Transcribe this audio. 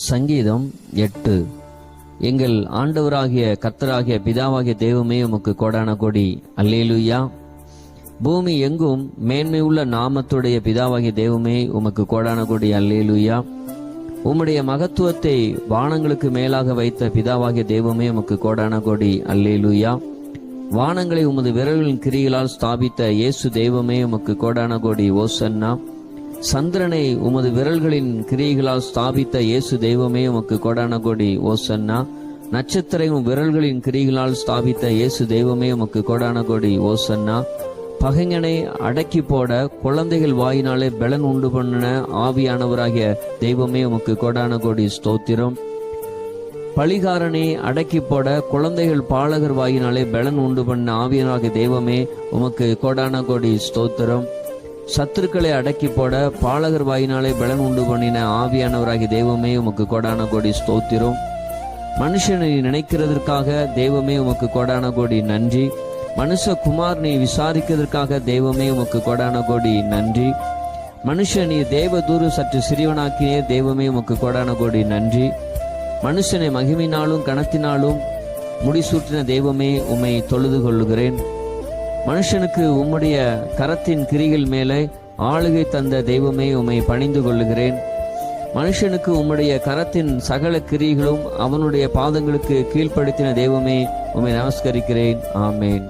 சங்கீதம் 8. எங்கள் ஆண்டவராகிய கர்த்தராகிய பிதாவாகிய தெய்வமே உமக்கு கோடான கோடி அல்லேலூயா. பூமி எங்கும் மேன்மை உள்ள நாமத்துடைய பிதாவாகிய தெய்வமே உமக்கு கோடான கோடி அல்லேலூயா. உம்முடைய மகத்துவத்தை வானங்களுக்கு மேலாக வைத்த பிதாவாகிய தெய்வமே உமக்கு கோடான கோடி அல்லேலூயா. வானங்களை உமது விரல்களின் கிரிகளால் ஸ்தாபித்த இயேசு தெய்வமே உமக்கு கோடான கோடி ஓசன்னா. சந்திரனை உமது விரல்களின் கிரியைகளால் ஸ்தாபித்த இயேசு தெய்வமே உமக்கு கோடான கோடி ஓசன்னா. நட்சத்திரம் விரல்களின் கிரியைகளால் ஸ்தாபித்த இயேசு தெய்வமே உமக்கு கோடான கோடி ஓசன்னா. பகைஞனை அடக்கி போட குழந்தைகள் வாயினாலே பலன் உண்டு பண்ணின ஆவியானவராகிய தெய்வமே உமக்கு கோடான கோடி ஸ்தோத்திரம். பழிகாரனை அடக்கி போட குழந்தைகள் பாலகர் வாயினாலே பலன் உண்டு பண்ண ஆவியானவராகிய தெய்வமே உமக்கு கோடான கோடி ஸ்தோத்திரம். சத்துருக்களை அடக்கி போட பாலகர் வாயினாலே பலன் உண்டு பண்ணின ஆவியானவராகிய தெய்வமே உமக்கு கோடான கோடி ஸ்தோத்திரம். மனுஷனை நினைக்கிறதற்காக தெய்வமே உமக்கு கோடான கோடி நன்றி. மனுஷகுமார் நீ விசாரிக்கிறதற்காக தெய்வமே உமக்கு கோடான கோடி நன்றி. மனுஷன் நீ தேவதூரு சற்று சிறியவனாக்கினே தெய்வமே உமக்கு கோடான கோடி நன்றி. மனுஷனை மகிமையினாலும் கனத்தினாலும் முடிசூட்டின தெய்வமே உம்மை தொழுது கொள்ளுகிறேன். மனுஷனுக்கு உம்முடைய கரத்தின் கிரிகள் மேலே ஆளுகை தந்த தெய்வமே உம்மை பணிந்து கொள்ளுகிறேன். மனுஷனுக்கு உம்முடைய கரத்தின் சகல கிரிகளும் அவனுடைய பாதங்களுக்கு கீழ்ப்படுத்தின தெய்வமே உம்மை நமஸ்கரிக்கிறேன். ஆமேன்.